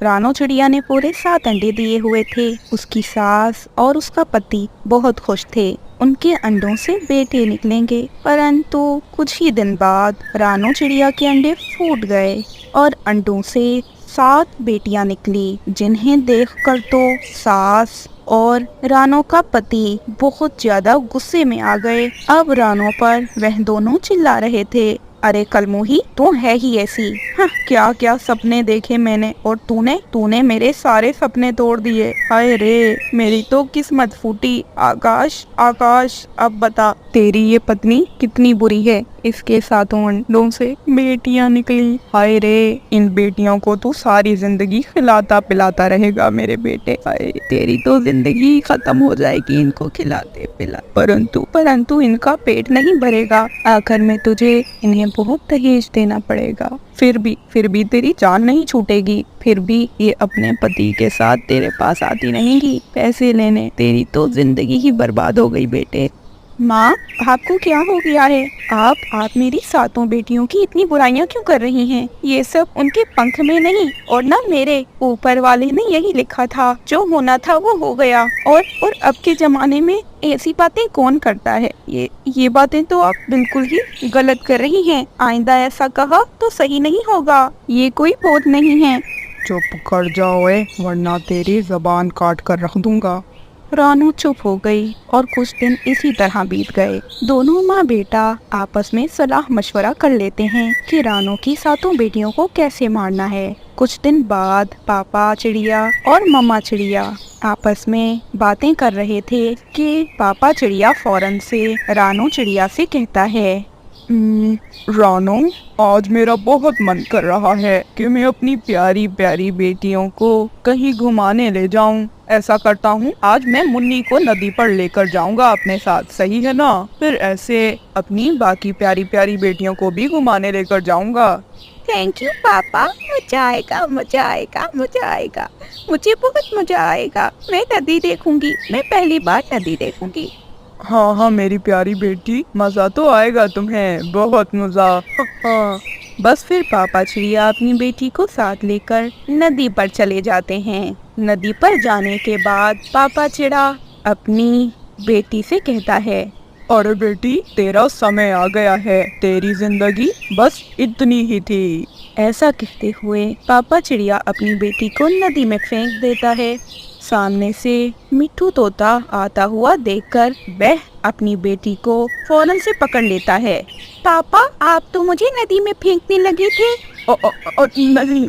रानो चिड़िया ने पूरे 7 अंडे दिए हुए थे। उसकी सास और उसका पति बहुत खुश थे। उनके अंडों से बेटे निकलेंगे, परंतु कुछ ही दिन बाद रानो चिड़िया के अंडे फूट गए और अंडों से 7 बेटियां निकली, जिन्हें देखकर तो सास और रानो का पति बहुत ज्यादा गुस्से में आ गए। अब रानो पर वह दोनों चिल्ला रहे थे, अरे कलमुही, तू है ही ऐसी। हाँ, क्या क्या सपने देखे मैंने, और तूने तूने मेरे सारे सपने तोड़ दिए। हाय रे, मेरी तो किस्मत फूटी। आकाश आकाश, अब बता, तेरी ये पत्नी कितनी बुरी है। इसके 7 अंडों से बेटियां निकली। हाय रे, इन बेटियों को तू सारी जिंदगी खिलाता पिलाता रहेगा मेरे बेटे। हाय, तेरी तो जिंदगी खत्म हो जाएगी इनको खिलाते पिला। परंतु परंतु इनका पेट नहीं भरेगा। आखिर में तुझे इन्हें बहुत दहेज देना पड़ेगा। फिर भी तेरी जान नहीं छूटेगी। फिर भी ये अपने पति के साथ तेरे पास आती रहेंगी पैसे लेने। तेरी तो जिंदगी ही बर्बाद हो गई बेटे। माँ, आपको क्या हो गया है? आप मेरी 7 बेटियों की इतनी बुराइयां क्यों कर रही हैं? ये सब उनके पंख में नहीं, और ना मेरे। ऊपर वाले ने यही लिखा था, जो होना था वो हो गया। और अब के जमाने में ऐसी बातें कौन करता है? ये बातें तो आप बिल्कुल ही गलत कर रही हैं। आइंदा ऐसा कहा तो सही नहीं होगा। ये कोई भूत नहीं है। चुप कर जाओ वरना तेरी जबान काट कर रख दूंगा। रानू चुप हो गई और कुछ दिन इसी तरह बीत गए। दोनों माँ बेटा आपस में सलाह मशवरा कर लेते हैं कि रानू की 7 बेटियों को कैसे मारना है। कुछ दिन बाद पापा चिड़िया और मम्मा चिड़िया आपस में बातें कर रहे थे कि पापा चिड़िया फौरन से रानू चिड़िया से कहता है, रानो, आज मेरा बहुत मन कर रहा है कि मैं अपनी प्यारी प्यारी बेटियों को कहीं घुमाने ले जाऊं। ऐसा करता हूँ, आज मैं मुन्नी को नदी पर लेकर जाऊंगा अपने साथ, सही है ना? फिर ऐसे अपनी बाकी प्यारी प्यारी बेटियों को भी घुमाने लेकर जाऊंगा। थैंक यू पापा, मजा आएगा मजा आएगा मजा आएगा। मुझे बहुत मजा आएगा। मैं नदी देखूंगी, मैं पहली बार नदी देखूंगी। हाँ हाँ मेरी प्यारी बेटी, मजा तो आएगा तुम्हें, बहुत मजा। हाँ। बस फिर पापा चिड़िया अपनी बेटी को साथ लेकर नदी पर चले जाते हैं। नदी पर जाने के बाद पापा चिड़ा अपनी बेटी से कहता है, अरे बेटी, तेरा समय आ गया है, तेरी जिंदगी बस इतनी ही थी। ऐसा कहते हुए पापा चिड़िया अपनी बेटी को नदी में फेंक देता है। सामने से मिट्ठू तोता आता हुआ देखकर वह अपनी बेटी को फौरन से पकड़ लेता है। पापा, आप तो मुझे नदी में फेंकने लगे थे। नहीं,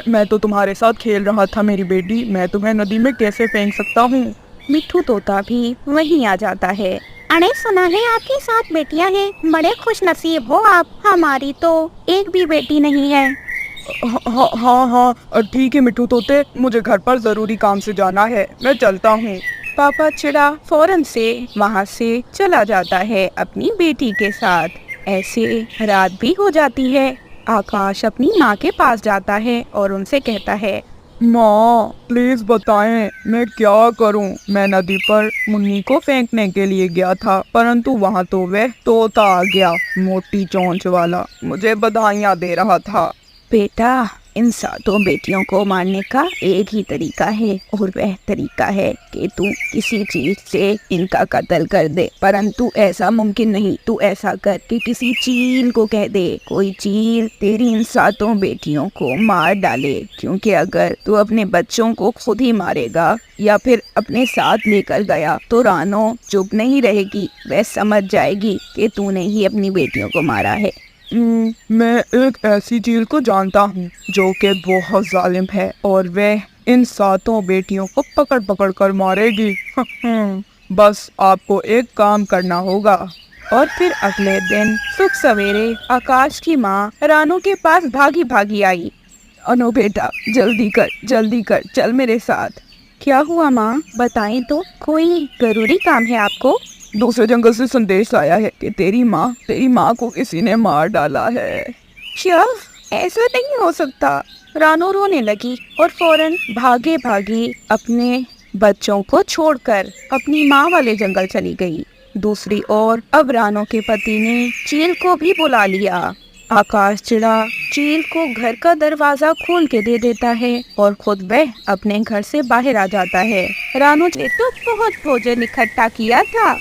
मैं तो तुम्हारे साथ खेल रहा था मेरी बेटी, मैं तुम्हें नदी में कैसे फेंक सकता हूँ? मिट्ठू तोता भी वहीं आ जाता है। अरे सुना है आपकी 7 बेटियां हैं, बड़े खुश नसीब हो आप। हमारी तो एक भी बेटी नहीं है। हाँ हाँ हाँ, ठीक है मिट्ठू तोते, मुझे घर पर जरूरी काम से जाना है, मैं चलता हूँ। पापा चिड़ा फौरन से वहाँ से चला जाता है अपनी बेटी के साथ। ऐसे रात भी हो जाती है। आकाश अपनी माँ के पास जाता है और उनसे कहता है, माँ प्लीज बताएं मैं क्या करूं? मैं नदी पर मुन्नी को फेंकने के लिए गया था, परंतु वहाँ तो वह तोता आ गया, मोटी चोंच वाला, मुझे बधाइयाँ दे रहा था। बेटा, इन 7 बेटियों को मारने का एक ही तरीका है, और वह तरीका है कि तू किसी चीज से इनका कत्ल कर दे। परंतु ऐसा मुमकिन नहीं। तू ऐसा कर कि किसी चील को कह दे, कोई चील तेरी इन 7 बेटियों को मार डाले। क्योंकि अगर तू अपने बच्चों को खुद ही मारेगा या फिर अपने साथ लेकर गया तो रानो चुप नहीं रहेगी, वह समझ जाएगी कि तूने ही अपनी बेटियों को मारा है। मैं एक ऐसी चील को जानता हूँ जो कि बहुत जालिम है, और वह इन 7 बेटियों को पकड़ पकड़ कर मारेगी। बस आपको एक काम करना होगा। और फिर अगले दिन सुबह सवेरे आकाश की माँ रानू के पास भागी भागी आई। अनु बेटा, जल्दी कर, चल मेरे साथ। क्या हुआ माँ, बताएं तो, कोई जरूरी काम है आपको? दूसरे जंगल से संदेश आया है कि तेरी माँ को किसी ने मार डाला है। क्या? ऐसा नहीं हो सकता। रानू रोने लगी और फौरन भागे भागे अपने बच्चों को छोड़कर अपनी माँ वाले जंगल चली गई। दूसरी ओर अब रानू के पति ने चील को भी बुला लिया। आकाश चिड़ा चील को घर का दरवाजा खोल के दे देता है और खुद वह अपने घर से बाहर आ जाता है। रानू ने तो बहुत भोजन इकट्ठा किया था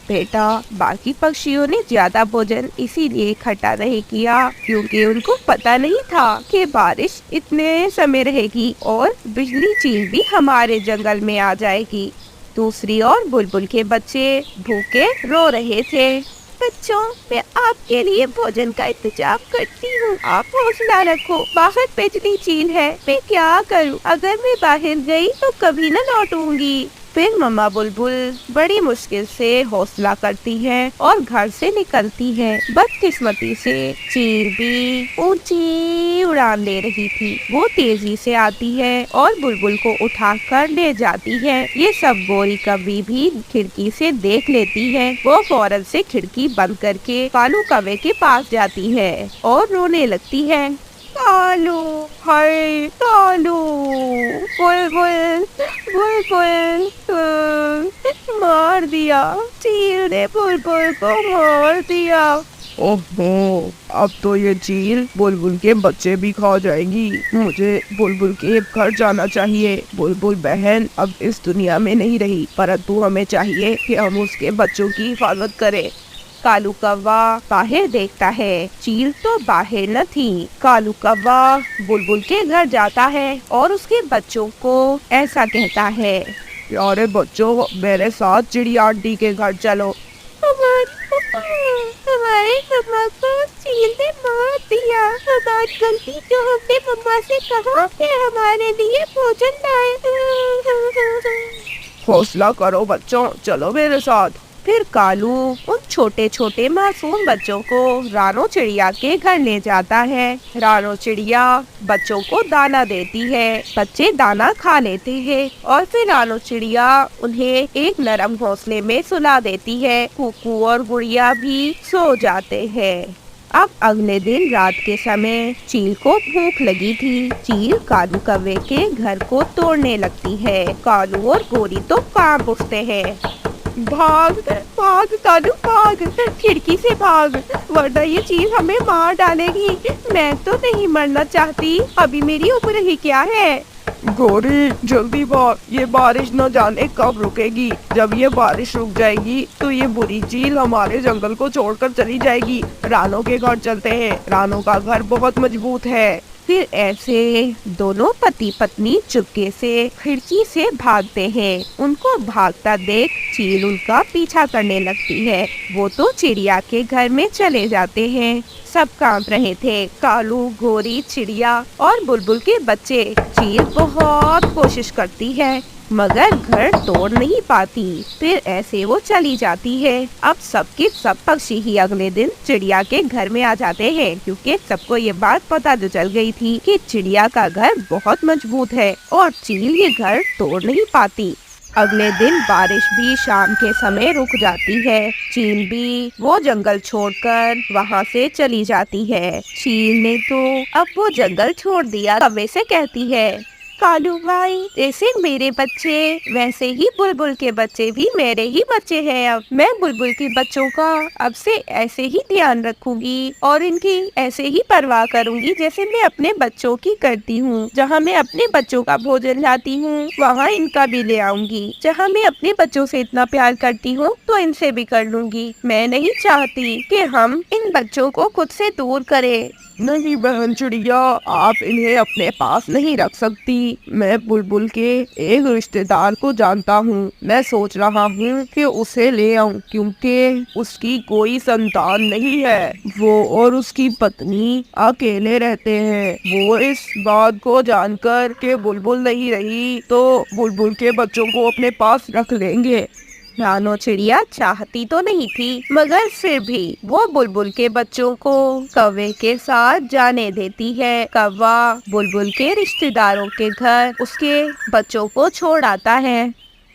बेटा, बाकी पक्षियों ने ज्यादा भोजन इसीलिए इकट्ठा नहीं किया क्योंकि उनको पता नहीं था कि बारिश इतने समय रहेगी और बिजली चील भी हमारे जंगल में आ जाएगी। दूसरी ओर बुलबुल के बच्चे भूखे रो रहे थे। बच्चों, मैं आपके लिए भोजन का इंतजाम करती हूँ, आप हौसला रखो। बाहर बिजली चील है, मैं क्या करूँ? अगर मैं बाहर गई तो कभी न लौटूंगी। फिर मम्मा बुलबुल बड़ी मुश्किल से हौसला करती है और घर से निकलती है। बदकिस्मती से चील भी ऊंची उड़ान ले रही थी। वो तेजी से आती है और बुलबुल को उठाकर ले जाती है। ये सब गोरी कौवे भी खिड़की से देख लेती है। वो फौरन से खिड़की बंद करके कालू कौवे के पास जाती है और रोने लगती है। कालू, हाय कालू, बुलबुल बुलबुल मार दिया, चील ने बुलबुल को मार दिया। ओहो, अब तो ये चील बुलबुल के बच्चे भी खा जाएगी। मुझे बुलबुल के घर जाना चाहिए। बुलबुल बहन अब इस दुनिया में नहीं रही, परंतु हमें चाहिए कि हम उसके बच्चों की हिफाजत करें। कालू कौवा बाहर देखता है, चील तो बाहर न थी। कालू कौवा बुलबुल के घर जाता है और उसके बच्चों को ऐसा कहता है, प्यारे बच्चों, मेरे साथ चिड़िया आंटी के घर चलो। हमारे मम्मा को चील ने मार दिया। हमारी गलती जो हमने मम्मा से कहा कि हमारे लिए भोजन लाए। हौसला करो बच्चों, चलो मेरे साथ। फिर कालू उन छोटे छोटे मासूम बच्चों को रानो चिड़िया के घर ले जाता है। रानो चिड़िया बच्चों को दाना देती है। बच्चे दाना खा लेते हैं और फिर रानो चिड़िया उन्हें एक नरम घोंसले में सुला देती है। कुकू और गुड़िया भी सो जाते हैं। अब अगले दिन रात के समय चील को भूख लगी थी। चील कालू कौवे के घर को तोड़ने लगती है। कालू और गोरी तो कांप उठते हैं। भाग भाग कालू भाग, खिड़की से भाग, वरना ये चीज हमें मार डालेगी। मैं तो नहीं मरना चाहती, अभी मेरी उम्र ही क्या है। गोरी जल्दी भाग, ये बारिश न जाने कब रुकेगी। जब ये बारिश रुक जाएगी तो ये बुरी चील हमारे जंगल को छोड़कर चली जाएगी। रानो के घर चलते हैं, रानो का घर बहुत मजबूत है। फिर ऐसे दोनों पति पत्नी चुपके से खिड़की से भागते हैं। उनको भागता देख चील उनका पीछा करने लगती है। वो तो चिड़िया के घर में चले जाते हैं। सब कांप रहे थे, कालू, गोरी, चिड़िया और बुलबुल के बच्चे। चील बहुत कोशिश करती है मगर घर तोड़ नहीं पाती। फिर ऐसे वो चली जाती है। अब सबके सब पक्षी ही अगले दिन चिड़िया के घर में आ जाते हैं क्योंकि सबको ये बात पता तो चल गई थी कि चिड़िया का घर बहुत मजबूत है और चील ये घर तोड़ नहीं पाती। अगले दिन बारिश भी शाम के समय रुक जाती है। चील भी वो जंगल छोड़कर वहाँ से चली जाती है। चील ने तो अब वो जंगल छोड़ दिया। कौवे से कहती है, कालू भाई, जैसे मेरे बच्चे वैसे ही बुलबुल के बच्चे भी मेरे ही बच्चे हैं। अब मैं बुलबुल के बच्चों का अब से ऐसे ही ध्यान रखूंगी और इनकी ऐसे ही परवाह करूंगी जैसे मैं अपने बच्चों की करती हूँ। जहाँ मैं अपने बच्चों का भोजन लाती हूँ वहाँ इनका भी ले आऊंगी। जहाँ मैं अपने बच्चों से इतना प्यार करती हूँ तो इनसे भी कर लूंगी। मैं नहीं चाहती कि हम इन बच्चों को खुद से दूर करें। नहीं बहन चिड़िया, आप इन्हें अपने पास नहीं रख सकती। मैं बुलबुल के एक रिश्तेदार को जानता हूँ। मैं सोच रहा हूँ कि उसे ले आऊँ क्योंकि उसकी कोई संतान नहीं है। वो और उसकी पत्नी अकेले रहते हैं। वो इस बात को जानकर कि बुलबुल नहीं रही तो बुलबुल के बच्चों को अपने पास रख लेंगे। रानो चिड़िया चाहती तो नहीं थी मगर फिर भी वो बुलबुल के बच्चों को कौवे के साथ जाने देती है। कौवा बुलबुल के रिश्तेदारों के घर उसके बच्चों को छोड़ आता है।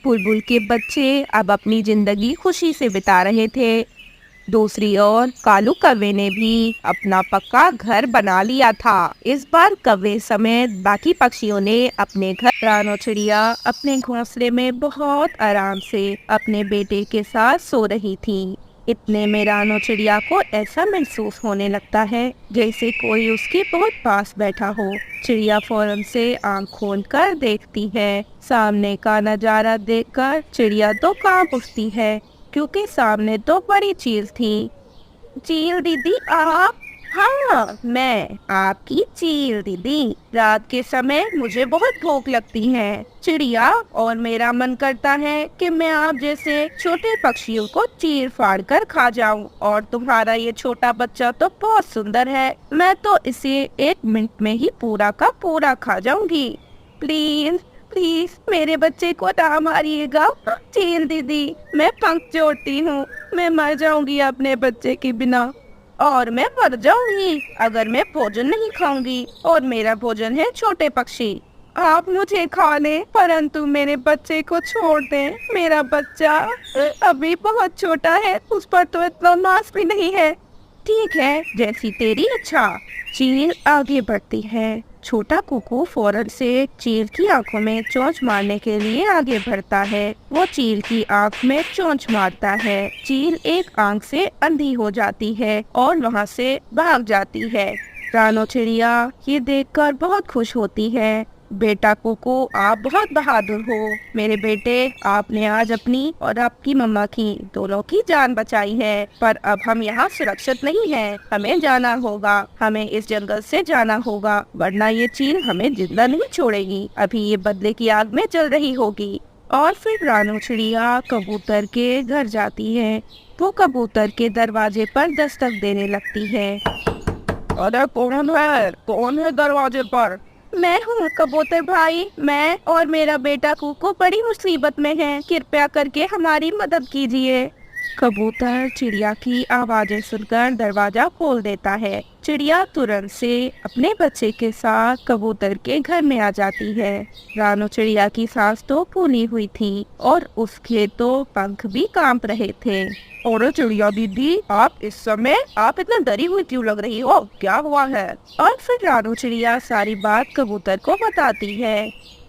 बुलबुल के बच्चे अब अपनी जिंदगी खुशी से बिता रहे थे। दूसरी ओर कालू कौवे ने भी अपना पक्का घर बना लिया था। इस बार कौवे समेत बाकी पक्षियों ने अपने घर। रानो चिड़िया अपने घोंसले में बहुत आराम से अपने बेटे के साथ सो रही थी। इतने में रानो चिड़िया को ऐसा महसूस होने लगता है जैसे कोई उसके बहुत पास बैठा हो। चिड़िया फौरन से आंख खोल कर देखती है। सामने का नजारा देखकर चिड़िया तो कांप उठती है, क्योंकि सामने तो बड़ी चील थी। चील दीदी आप? हाँ, मैं आपकी चील दीदी। रात के समय मुझे बहुत भूख लगती है चिड़िया, और मेरा मन करता है कि मैं आप जैसे छोटे पक्षियों को चीर फाड़ कर खा जाऊं। और तुम्हारा ये छोटा बच्चा तो बहुत सुंदर है, मैं तो इसे 1 मिनट में ही पूरा का पूरा खा जाऊंगी। प्लीज प्लीज मेरे बच्चे को ना मारिएगा। चील दीदी, मैं पंख जोड़ती हूँ, मैं मर जाऊंगी अपने बच्चे के बिना, और मैं मर जाऊंगी अगर मैं भोजन नहीं खाऊंगी, और मेरा भोजन है छोटे पक्षी। आप मुझे खा लें, परंतु मेरे बच्चे को छोड़ दें। मेरा बच्चा अभी बहुत छोटा है, उस पर तो इतना मांस भी नहीं है। ठीक है, जैसी तेरी इच्छा। चील आगे बढ़ती है। छोटा कुकू फौरन से चील की आंखों में चोंच मारने के लिए आगे बढ़ता है। वो चील की आंख में चोंच मारता है। चील एक आंख से अंधी हो जाती है और वहाँ से भाग जाती है। रानो चिड़िया ये देखकर बहुत खुश होती है। बेटा कुकू, आप बहुत बहादुर हो मेरे बेटे। आपने आज अपनी और आपकी मम्मा की दोनों की जान बचाई है। पर अब हम यहाँ सुरक्षित नहीं हैं, हमें जाना होगा। हमें इस जंगल से जाना होगा, वरना ये चील हमें जिंदा नहीं छोड़ेगी। अभी ये बदले की आग में जल रही होगी। और फिर रानो चिड़िया कबूतर के घर जाती है। वो कबूतर के दरवाजे पर दस्तक देने लगती है। अरे कौन है दरवाजे पर? मैं हूँ कबूतर भाई। मैं और मेरा बेटा कुकू बड़ी मुसीबत में हैं। कृपया करके हमारी मदद कीजिए। कबूतर चिड़िया की आवाजें सुनकर दरवाजा खोल देता है। चिड़िया तुरंत से अपने बच्चे के साथ कबूतर के घर में आ जाती है। रानो चिड़िया की सांस तो फूली हुई थी और उसके तो पंख भी कांप रहे थे। और चिड़िया दीदी, आप इस समय आप इतना डरी हुई क्यों लग रही हो? क्या हुआ है? और फिर रानो चिड़िया सारी बात कबूतर को बताती है।